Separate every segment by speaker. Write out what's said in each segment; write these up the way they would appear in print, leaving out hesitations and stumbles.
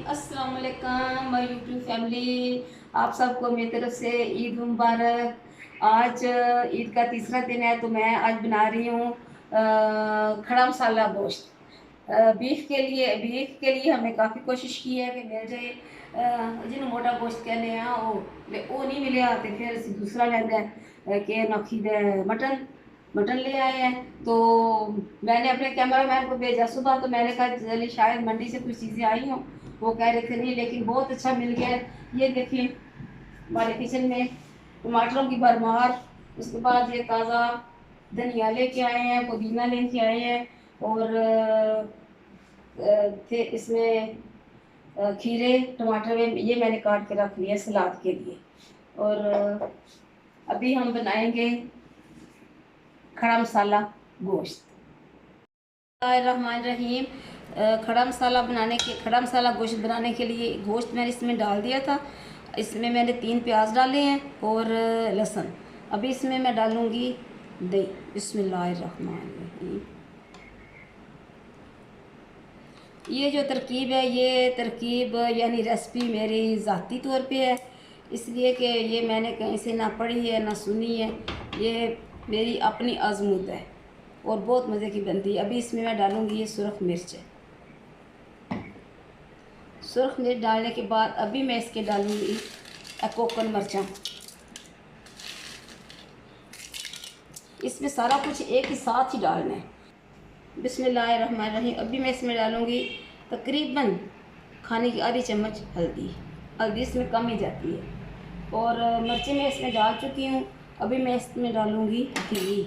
Speaker 1: अस्सलाम वालेकुम my YouTube family. आप सबको मेरी तरफ से ईद मुबारक। आज ईद का तीसरा दिन है तो मैं आज बना रही हूँ खड़ा मसाला गोश्त। बीफ के लिए हमने काफ़ी कोशिश की है कि मिल जाए जिन्होंने मोटा गोश्त कहने हैं वो नहीं मिले तो फिर ਅਸੀਂ दूसरा लेंदा है कि नखी मटन मटन ले आए हैं। तो मैंने अपने कैमरामैन को भेजा सुबह, तो मैंने कहा चलिए शायद मंडी से कुछ चीज़ें आई हों। वो कह रहे थे नहीं, लेकिन बहुत अच्छा मिल गया है। ये देखिए हमारे किचन में टमाटरों की भरमार, उसके बाद ये ताज़ा धनिया लेके आए हैं, पुदीना लेके आए हैं, और थे इसमें खीरे टमाटर में ये मैंने काट के रख लिया सलाद के लिए। और अभी हम बनाएंगे खड़ा मसाला गोश्त। रहीम खड़ा मसाला गोश्त बनाने के लिए गोश्त मैंने इसमें डाल दिया था। इसमें मैंने 3 प्याज डाले हैं और लहसुन। अभी इसमें मैं डालूँगी दही। बिस्मिल्लाहिर्रहमानिर्रहीम। ये जो तरकीब है, ये तरकीब यानी रेसिपी मेरी ज़ाती तौर पे है, इसलिए कि ये मैंने कहीं से ना पढ़ी है ना सुनी है। ये मेरी अपनी आज़मूद है और बहुत मज़े की बनती है। अभी इसमें मैं डालूँगी ये सुरख मिर्च है। सुरख मिर्च डालने के बाद अभी मैं इसके डालूँगी कोकन मिर्चा। इसमें सारा कुछ एक ही साथ ही डालना है। बिस्मिल्लाहिर्रहमानिर्रहीम। अभी मैं इसमें डालूँगी तकरीबन खाने की आधी चम्मच हल्दी। हल्दी इसमें कम ही जाती है। और मिर्ची मैं इसमें डाल चुकी हूँ। अभी मैं इसमें डालूँगी घी।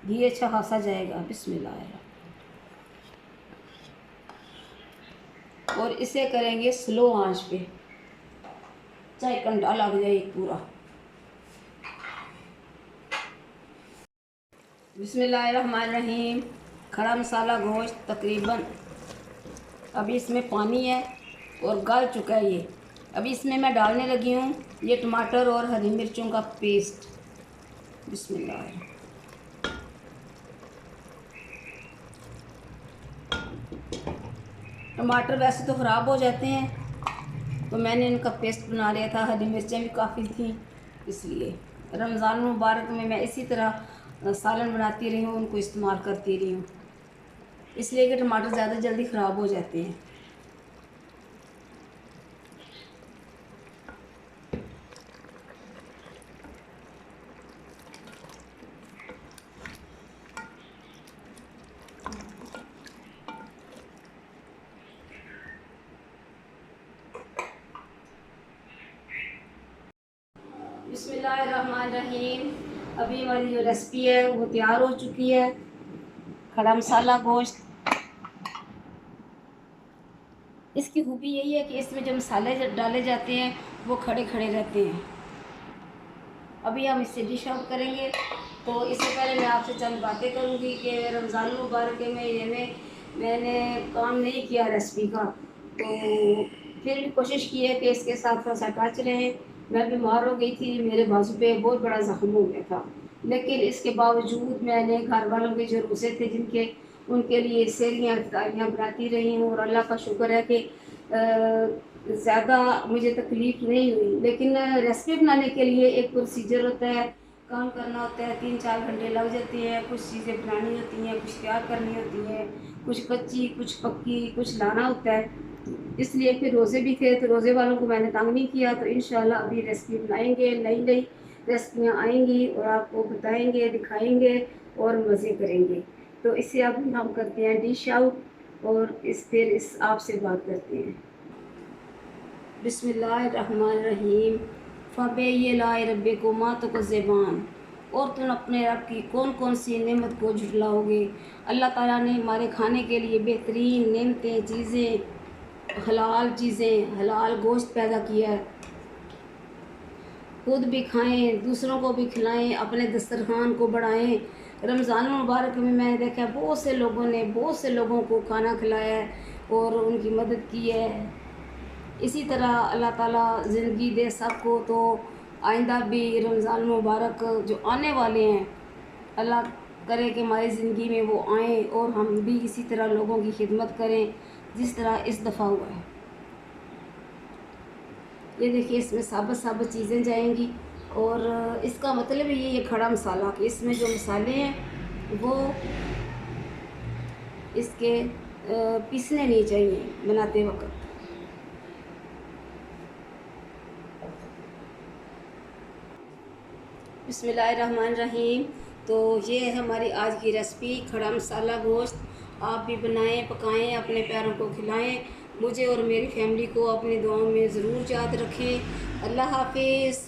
Speaker 1: घी अच्छा खासा जाएगा। बिस्मिल्लाह। और इसे करेंगे स्लो आंच पे, चाहे कंडा लग जाए पूरा। बिस्मिल्लाहिर्रहमानिर्रहीम। खड़ा मसाला गोश्त तकरीबन अभी इसमें पानी है और गल चुका है ये। अभी इसमें मैं डालने लगी हूँ ये टमाटर और हरी मिर्चों का पेस्ट। बिस्मिल्लाह। टमाटर वैसे तो ख़राब हो जाते हैं, तो मैंने इनका पेस्ट बना लिया था। हरी मिर्चें भी काफ़ी थी, इसलिए रमज़ान मुबारक में मैं इसी तरह सालन बनाती रही हूँ, उनको इस्तेमाल करती रही हूँ, इसलिए कि टमाटर ज़्यादा जल्दी ख़राब हो जाते हैं। बिस्मिल्लाहिर्रहमानिर्रहीम। अभी हमारी जो रेसिपी है वो तैयार हो चुकी है। खड़ा मसाला गोश्त, इसकी खूबी यही है कि इसमें जो मसाले डाले जाते हैं वो खड़े खड़े रहते हैं। अभी हम इससे डिश आउट करेंगे, तो इससे पहले मैं आपसे चंद बातें करूंगी कि रमज़ान मुबारक के महीने में मैंने काम नहीं किया रेसिपी का, तो फिर भी कोशिश की है कि इसके साथ थोड़ा सा टच रहे। मैं बीमार हो गई थी, मेरे बाजू पे बहुत बड़ा ज़ख्म हो गया था, लेकिन इसके बावजूद मैंने घर वालों के जो रोज़े थे जिनके, उनके लिए सेहरियाँ इफ्तारियाँ बनाती रही हूँ। और अल्लाह का शुक्र है कि ज़्यादा मुझे तकलीफ़ नहीं हुई। लेकिन रेसिपी बनाने के लिए एक प्रोसीजर होता है, काम करना होता है, 3-4 घंटे लग जाते हैं। कुछ चीज़ें बनानी होती हैं, कुछ तैयार करनी होती हैं, कुछ कच्ची कुछ पक्की, कुछ लाना होता है। इसलिए फिर रोज़े भी थे तो रोज़े वालों को मैंने तंग नहीं किया। तो इंशाल्लाह अभी रेसिपी बनाएंगे, नई नई रेसिपियाँ आएंगी और आपको बताएंगे, दिखाएंगे और मज़े करेंगे। तो इससे अब हम करते हैं डिश आउट और इस आपसे बात करते हैं। बिस्मिल्लाहिर्रहमानिर्रहीम। फ़बे ये लाए रब्बे को मात को ज़बान। और तुम अपने रब की कौन कौन सी नेमत को झुटलाओगे। अल्लाह ताला ने हमारे खाने के लिए बेहतरीन नेमतें, चीज़ें, हलाल गोश्त पैदा किया है। खुद भी खाएं, दूसरों को भी खिलाएं, अपने दस्तरखान को बढ़ाएं। रमज़ान मुबारक में मैंने देखा बहुत से लोगों को खाना खिलाया है और उनकी मदद की है। इसी तरह अल्लाह ताला ज़िंदगी दे सबको, तो आइंदा भी रमज़ान मुबारक जो आने वाले हैं, अल्लाह करे कि हमारी ज़िंदगी में वो आएँ और हम भी इसी तरह लोगों की खिदमत करें, जिस तरह इस दफ़ा हुआ है। ये देखिए इसमें साबुत साबुत चीज़ें जाएंगी और इसका मतलब ये खड़ा मसाला कि इसमें जो मसाले हैं वो इसके पीसने नहीं चाहिए बनाते वक्त। बिस्मिल्लाहिर्रहमानिर्रहीम। तो ये है हमारी आज की रेसिपी खड़ा मसाला गोश्त। आप भी बनाएं, पकाएं, अपने प्यारों को खिलाएं। मुझे और मेरी फैमिली को अपनी दुआओं में ज़रूर याद रखें। अल्लाह हाफिज़।